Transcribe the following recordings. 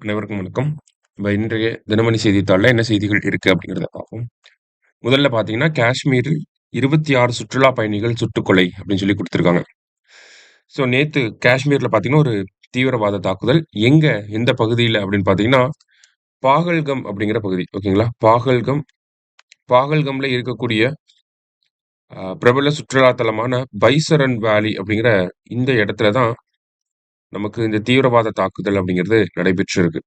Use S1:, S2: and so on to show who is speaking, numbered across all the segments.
S1: அனைவருக்கும் வணக்கம். நம்ம இன்றைய தினமணி செய்தித்தாள்ல என்ன செய்திகள் இருக்கு அப்படிங்கிறத பார்ப்போம். முதல்ல பார்த்தீங்கன்னா, காஷ்மீரில் 26 சுற்றுலா பயணிகள் சுட்டுக்கொலை அப்படின்னு சொல்லி குடுத்திருக்காங்க. நேத்து காஷ்மீர்ல பார்த்தீங்கன்னா, ஒரு தீவிரவாத தாக்குதல். எந்த பகுதியில அப்படின்னு பார்த்தீங்கன்னா, பாகல்கம் அப்படிங்கிற பகுதி. ஓகேங்களா? பாகல்கம்ல இருக்கக்கூடிய பிரபல சுற்றுலா தலமான பைசரன் வேலி அப்படிங்கிற இந்த இடத்துல தான் நமக்கு இந்த தீவிரவாத தாக்குதல் அப்படிங்கிறது நடைபெற்றிருக்கு.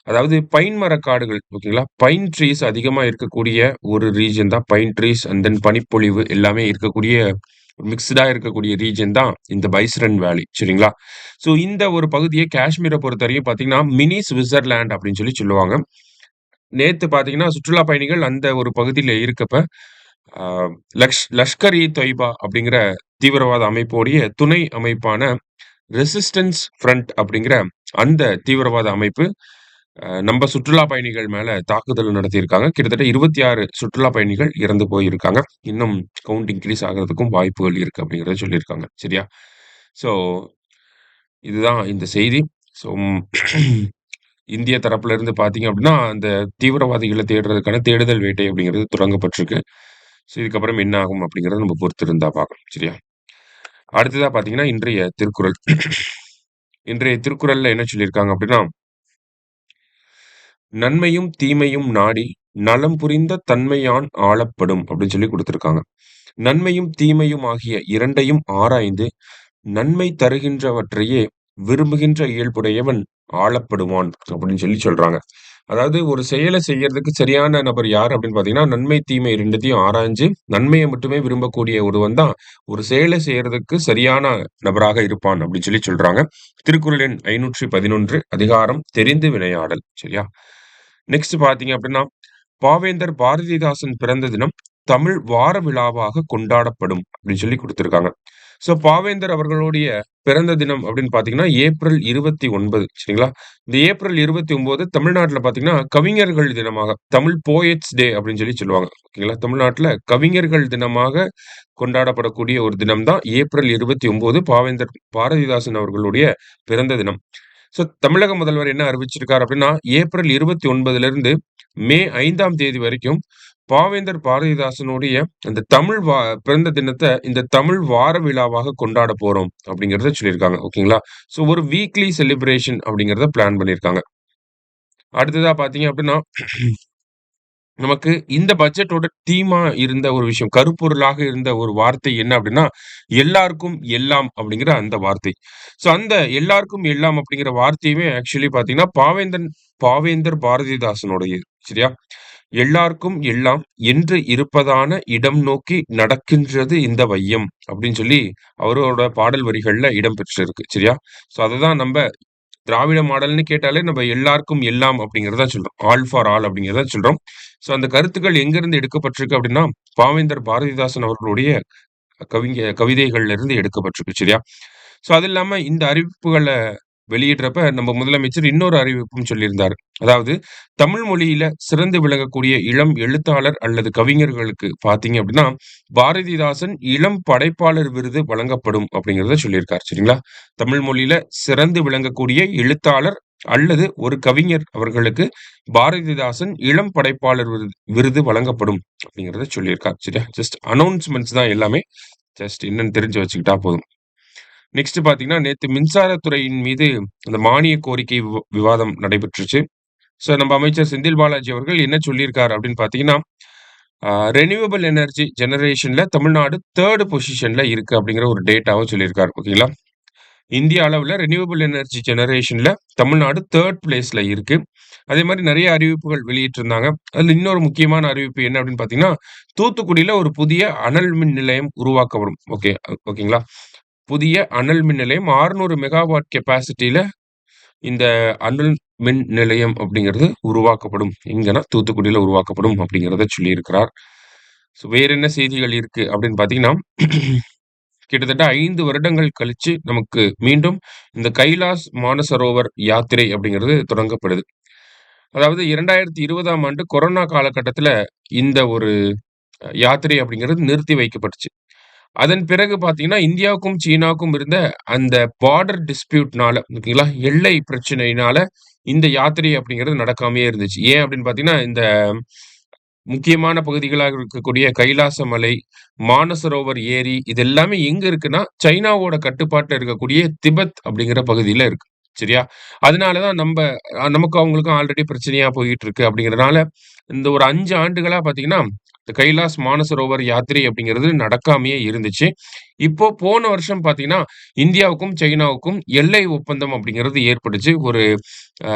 S1: அதாவது பைன் மரக்காடுகள் ஓகேங்களா? பைன் ட்ரீஸ் அதிகமா இருக்கக்கூடிய ஒரு ரீஜியன் தான் பைன் ட்ரீஸ் அண்ட் தென் பனிப்பொழிவு எல்லாமே இருக்கக்கூடிய மிக்ஸ்டா இருக்கக்கூடிய ரீஜியன் தான் இந்த பைஸ்ரன் வேலி சரிங்களா? இந்த ஒரு பகுதிய காஷ்மீர பொறுத்தவரைக்கும் பார்த்தீங்கன்னா, மினி ஸ்விட்சர்லேண்ட் அப்படின்னு சொல்லி சொல்லுவாங்க. நேத்து பார்த்தீங்கன்னா, சுற்றுலா பயணிகள் அந்த ஒரு பகுதியில இருக்கப்ப, அ லஷ்கர் இ தொய்பா அப்படிங்கிற தீவிரவாத அமைப்போடைய துணை அமைப்பான ரெசிஸ்டன்ஸ் ஃப்ரண்ட் அப்படிங்கிற அந்த தீவிரவாத அமைப்பு நம்ம சுற்றுலா பயணிகள் மேல தாக்குதல் நடத்தியிருக்காங்க. கிட்டத்தட்ட 26 சுற்றுலா பயணிகள் இறந்து போயிருக்காங்க. இன்னும் கவுண்ட் இன்கிரீஸ் ஆகுறதுக்கும் வாய்ப்புகள் இருக்கு அப்படிங்கிறத சொல்லியிருக்காங்க. சரியா? ஸோ இதுதான் இந்த செய்தி. ஸோ இந்திய தரப்புல இருந்து பார்த்தீங்க அப்படின்னா, அந்த தீவிரவாதிகள தேடுறதுக்கான தேடுதல் வேட்டை அப்படிங்கிறது தொடங்கப்பட்டிருக்கு. இதுக்கப்புறம் என்ன ஆகும் அப்படிங்கிறத நம்ம பொறுத்து இருந்தா பார்க்கணும். சரியா? அடுத்ததா பார்த்தீங்கன்னா, இன்றைய திருக்குறள். இன்றைய திருக்குறள்ல என்ன சொல்லியிருக்காங்க அப்படின்னா, "நன்மையும் தீமையும் நாடி நலம் புரிந்த தன்மையான் ஆளப்படும்" அப்படின்னு சொல்லி குடுத்திருக்காங்க. நன்மையும் தீமையும் ஆகிய 2யும் ஆராய்ந்து நன்மை தருகின்றவற்றையே விரும்புகின்ற இயல்புடையவன் ஆளப்படுவான் அப்படின்னு சொல்லி சொல்றாங்க. அதாவது ஒரு செயல செய்யறதுக்கு சரியான நபர் யார் அப்படின்னு பார்த்தீங்கன்னா, நன்மை, தீமை 2த்தையும் ஆராய்ஞ்சு நன்மைய மட்டுமே விரும்பக்கூடிய ஒருவன் தான் ஒரு செயல செய்யறதுக்கு சரியான நபராக இருப்பான் அப்படின்னு சொல்லி சொல்றாங்க. திருக்குறள் எண் 511 அதிகாரம் தெரிந்து வினையாடல். சரியா? நெக்ஸ்ட் பார்த்தீங்க அப்படின்னா, பாவேந்தர் பாரதிதாசன் பிறந்த தினம் தமிழ் வார விழாவாக கொண்டாடப்படும் அப்படின்னு சொல்லி குடுத்திருக்காங்க. பாவேந்தர் அவர்களுடைய பிறந்த தினம் அப்படின்னு பார்த்தீங்கன்னா, ஏப்ரல் 29 சரிங்களா? இந்த ஏப்ரல் 29 தமிழ்நாட்டுல பார்த்தீங்கன்னா, கவிஞர்கள் தினமாக தமிழ் போயட்ஸ் டே அப்படின்னு சொல்லி சொல்லுவாங்க. ஓகேங்களா? தமிழ்நாட்டுல கவிஞர்கள் தினமாக கொண்டாடப்படக்கூடிய ஒரு தினம் தான் ஏப்ரல் 29 பாவேந்தர் பாரதிதாசன் அவர்களுடைய பிறந்த தினம். தமிழக முதல்வர் என்ன அறிவிச்சிருக்காரு அப்படின்னா, ஏப்ரல் 29லிருந்து மே 5ஆம் தேதி வரைக்கும் பாவேந்தர் பாரதிதாசனுடைய அந்த பிறந்த தினத்த இந்த தமிழ் வார விழாவாக கொண்டாட போறோம் அப்படிங்கிறத சொல்லியிருக்காங்க. ஓகேங்களா? ஒரு வீக்லி செலிப்ரேஷன் அப்படிங்கிறத பிளான் பண்ணியிருக்காங்க. அடுத்ததா பார்த்தீங்க அப்படின்னா, நமக்கு இந்த பட்ஜெட்டோட தீமா இருந்த ஒரு விஷயம், கருப்பொருளாக இருந்த ஒரு வார்த்தை என்ன அப்படின்னா, எல்லாருக்கும் எல்லாம் அப்படிங்கிற அந்த வார்த்தை. அந்த எல்லாருக்கும் எல்லாம் அப்படிங்கிற வார்த்தையுமே ஆக்சுவலி பார்த்தீங்கன்னா, பாவேந்தர் பாரதிதாசனுடையது. சரியா? எல்லாருக்கும் எல்லாம் என்று இருப்பதான இடம் நோக்கி நடக்கின்றது இந்த வையம் அப்படின்னு சொல்லி அவரோட பாடல் வரிகள்ல இடம் பெற்றிருக்கு. சரியா? அததான் நம்ப திராவிட மாடல்ன்னு கேட்டாலே நம்ம எல்லாருக்கும் எல்லாம் அப்படிங்கிறத சொல்றோம். ஆல் ஃபார் ஆல் அப்படிங்கிறத சொல்றோம். அந்த கருத்துக்கள் எங்கிருந்து எடுக்கப்பட்டிருக்கு அப்படின்னா, பாவேந்தர் பாரதிதாசன் அவர்களுடைய கவிதைகள்ல இருந்து எடுக்கப்பட்டிருக்கு. சரியா? அது இல்லாம இந்த அறிவிப்புகள வெளியிடுறப்ப நம்ம முதலமைச்சர் இன்னொரு அறிவிப்பும் சொல்லியிருந்தாரு. அதாவது தமிழ் மொழியில சிறந்து விளங்கக்கூடிய இளம் எழுத்தாளர் அல்லது கவிஞர்களுக்கு பார்த்தீங்க அப்படின்னா, பாரதிதாசன் இளம் படைப்பாளர் விருது வழங்கப்படும் அப்படிங்கிறத சொல்லியிருக்காரு. சரிங்களா? தமிழ் மொழியில சிறந்து விளங்கக்கூடிய எழுத்தாளர் அல்லது ஒரு கவிஞர் அவர்களுக்கு பாரதிதாசன் இளம் படைப்பாளர் விருது வழங்கப்படும் அப்படிங்கிறத சொல்லியிருக்கார். சரியா? ஜஸ்ட் அனௌன்ஸ்மெண்ட்ஸ் தான் எல்லாமே. ஜஸ்ட் என்னன்னு தெரிஞ்சு வச்சுக்கிட்டா போதும். நெக்ஸ்ட் பார்த்தீங்கன்னா, நேத்து மின்சாரத்துறையின் மீது அந்த மானிய கோரிக்கை விவாதம் நடைபெற்றுச்சு. நம்ம அமைச்சர் செந்தில் பாலாஜி அவர்கள் என்ன சொல்லியிருக்காரு அப்படின்னு பார்த்தீங்கன்னா, ரெனியூவபிள் எனர்ஜி ஜெனரேஷன்ல தமிழ்நாடு 3 பொசிஷன்ல இருக்கு அப்படிங்கிற ஒரு டேட்டாவ சொல்லியிருக்காரு. ஓகேங்களா? இந்திய அளவுல ரெனியூவபிள் எனர்ஜி ஜெனரேஷன்ல தமிழ்நாடு 3 பிளேஸ்ல இருக்கு. அதே மாரி நெறைய அறிவிப்புகள் வெளியிட்டிருந்தாங்க. அதுல இன்னொரு முக்கியமான அறிவிப்பு என்ன அப்படின்னு பார்த்தீங்கன்னா, தூத்துக்குடியில ஒரு புதிய அனல் மின் நிலையம் உருவாக்கப்படும். ஓகேங்களா? புதிய அனல் மின் நிலையம் 600 மெகாவாட் கெப்பாசிட்டில இந்த அனல் மின் நிலையம் அப்படிங்கிறது உருவாக்கப்படும். எங்கன்னா தூத்துக்குடியில உருவாக்கப்படும் அப்படிங்கிறத சொல்லியிருக்கிறார். வேற என்ன செய்திகள் இருக்கு அப்படின்னு பார்த்தீங்கன்னா, கிட்டத்தட்ட 5 வருடங்கள் கழிச்சு நமக்கு மீண்டும் இந்த கைலாஸ் மானசரோவர் யாத்திரை அப்படிங்கிறது தொடங்கப்படுது. அதாவது 2020ஆம் ஆண்டு கொரோனா காலகட்டத்தில இந்த ஒரு யாத்திரை அப்படிங்கிறது நிறுத்தி வைக்கப்பட்டுச்சு. அதன் பிறகு பார்த்தீங்கன்னா, இந்தியாவுக்கும், சீனாவுக்கும் இருந்த அந்த பார்டர் டிஸ்பியூட்னால ஓகேங்களா, எல்லை பிரச்சனையினால இந்த யாத்திரை அப்படிங்கிறது நடக்காமயே இருந்துச்சு. ஏன் அப்படின்னு பார்த்தீங்கன்னா, இந்த முக்கியமான பகுதிகளாக இருக்கக்கூடிய கைலாச மலை, மானசரோவர் ஏரி இது எல்லாமே எங்க இருக்குன்னா, சைனாவோட கட்டுப்பாட்டுல இருக்கக்கூடிய திபெத் அப்படிங்கிற பகுதியில இருக்கு. சரியா? அதனால தான் நமக்கும் அவங்களுக்கும் ஆல்ரெடி பிரச்சனையா போயிட்டு இருக்கு அப்படிங்கிறதுனால, இந்த ஒரு 5 ஆண்டுகளா பார்த்தீங்கன்னா, இந்த கைலாஸ் மானசரோவர் யாத்திரை அப்படிங்கிறது நடக்காமயே இருந்துச்சு. இப்போ போன வருஷம் பார்த்தீங்கன்னா, இந்தியாவுக்கும், சைனாவுக்கும் எல்லை ஒப்பந்தம் அப்படிங்கிறது ஏற்பட்டுச்சு. அ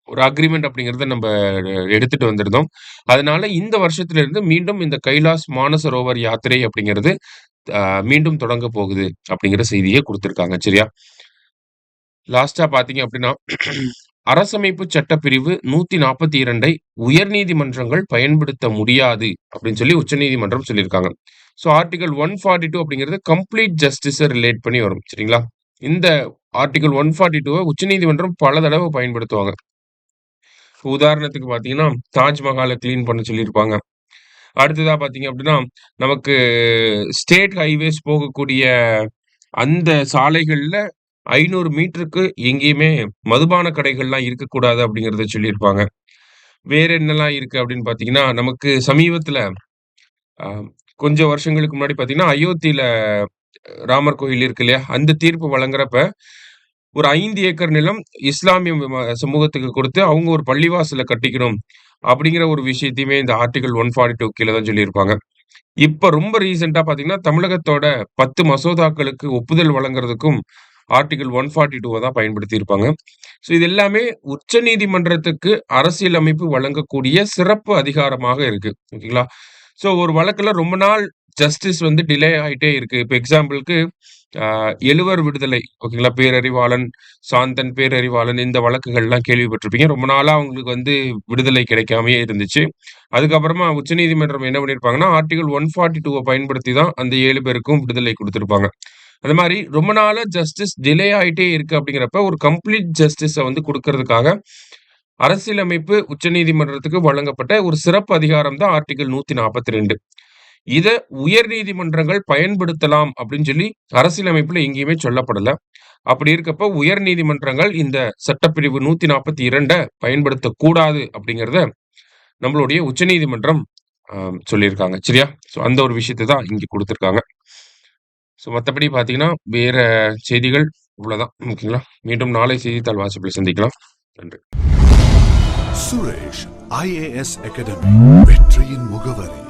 S1: ஒரு அக்ரீமெண்ட் அப்படிங்கிறத நம்ப எடுத்துட்டு வந்திருந்தோம். அதனால இந்த வருஷத்திலிருந்து மீண்டும் இந்த கைலாஸ் மானசரோவர் யாத்திரை அப்படிங்கிறது அ மீண்டும் தொடங்க போகுது அப்படிங்கிற செய்திய குடுத்திருக்காங்க. சரியா? லாஸ்ட்டா பார்த்தீங்க அப்படின்னா, அரசமைப்பு சட்டப்பிரிவு 142ஐ உயர்நீதிமன்றங்கள் பயன்படுத்த முடியாது அப்படின்னு சொல்லி உச்சநீதிமன்றம் சொல்லியிருக்காங்க. ஸோ ஆர்டிகிள் 142 அப்படிங்கிறது கம்ப்ளீட் ஜஸ்டிஸ ரிலேட் பண்ணி வரும். சரிங்களா? இந்த ஆர்டிகிள் 142வ உச்சநீதிமன்றம் பல தடவ பயன்படுத்துவாங்க. உதாரணத்துக்கு பார்த்தீங்கன்னா, தாஜ்மஹால கிளீன் பண்ண சொல்லியிருப்பாங்க. அடுத்ததா பார்த்தீங்க அப்படின்னா, நமக்கு ஸ்டேட் ஹைவேஸ் போகக்கூடிய அந்த சாலைகள்ல 500 மீட்டருக்கு எங்கேயுமே மதுபான கடைகள்லாம் இருக்கக்கூடாது அப்படிங்கிறத சொல்லியிருப்பாங்க. வேற என்னலாம் இருக்கு அப்படின்னு பார்த்தீங்கன்னா, நமக்கு சமீபத்தில அ கொஞ்சம் வருஷங்களுக்கு முன்னாடி பார்த்தீங்கன்னா, அயோத்தியில ராமர் கோயில் இருக்கு இல்லையா? அந்த தீர்ப்பு வழங்குறப்ப, ஒரு 5 ஏக்கர் நிலம் இஸ்லாமிய சமூகத்துக்கு குடுத்து, அவங்க ஒரு பள்ளிவாசல கட்டிக்கணும். அப்படிங்கிற ஒரு விஷயத்தையுமே இந்த ஆர்டிகிள் 142 கீழ தான் சொல்லியிருப்பாங்க. இப்ப ரொம்ப ரீசென்ட்டா பார்த்தீங்கன்னா, தமிழகத்தோட 10 மசோதாக்களுக்கு ஒப்புதல் வழங்குறதுக்கும் ஆர்டிகிள் 142வ தான் பயன்படுத்தியிருப்பாங்க. ஸோ இது எல்லாமே உச்சநீதிமன்றத்துக்கு அரசியலமைப்பு வழங்கக்கூடிய சிறப்பு அதிகாரமாக இருக்கு. ஓகேங்களா? ஸோ ஒரு வழக்குல ரொம்ப நாள் ஜஸ்டிஸ் வந்து டிலே ஆயிட்டே இருக்கு. இப்ப எக்ஸாம்பிள்க்கு அ எழுவர் விடுதலை ஓகேங்களா? பேரறிவாளன், சாந்தன், பேரறிவாளன் இந்த வழக்குகள்லாம் கேள்விப்பட்டிருப்பீங்க. ரொம்ப நாளா அவங்களுக்கு வந்து விடுதலை கிடைக்காமயே இருந்துச்சு. அதுக்கப்புறமா உச்சநீதிமன்றம் என்ன பண்ணியிருப்பாங்கன்னா, ஆர்டிகிள் 142வ பயன்படுத்தி தான் அந்த 7 பேருக்கும் விடுதலை குடுத்திருப்பாங்க. அது மாரி ரொம்ப நாளா ஜஸ்டிஸ் டிலே ஆயிட்டே இருக்கு அப்படிங்கிறப்ப, ஒரு கம்ப்ளீட் ஜஸ்டிஸ வந்து குடுக்கறதுக்காக, அரசியலமைப்பு உச்சநீதிமன்றத்துக்கு வழங்கப்பட்ட ஒரு சிறப்பு அதிகாரம் தான் ஆர்டிகிள் 142. இத உயர்நீதிமன்றங்கள் பயன்படுத்தலாம் அப்படின்னு சொல்லி அரசியலமைப்புல எங்கேயுமே சொல்லப்படல. அப்படி இருக்கப்ப உயர்நீதிமன்றங்கள் இந்த சட்டப்பிரிவு 142 பயன்படுத்தக்கூடாது அப்படிங்கிறத நம்மளுடைய உச்சநீதிமன்றம் அ சொல்லியிருக்காங்க. சரியா? ஸோ அந்த ஒரு விஷயத்த தான் இங்க குடுத்திருக்காங்க. ஸோ மத்தபடி பார்த்தீங்கன்னா, வேற செய்திகள் இவ்வளோதான். ஓகேங்களா? மீண்டும் நாளை செய்தித்தாள் வாசிப்பில் சந்திக்கலாம். நன்றி.
S2: சுரேஷ் IAS அகாடமி வெற்றியின் முகவரி.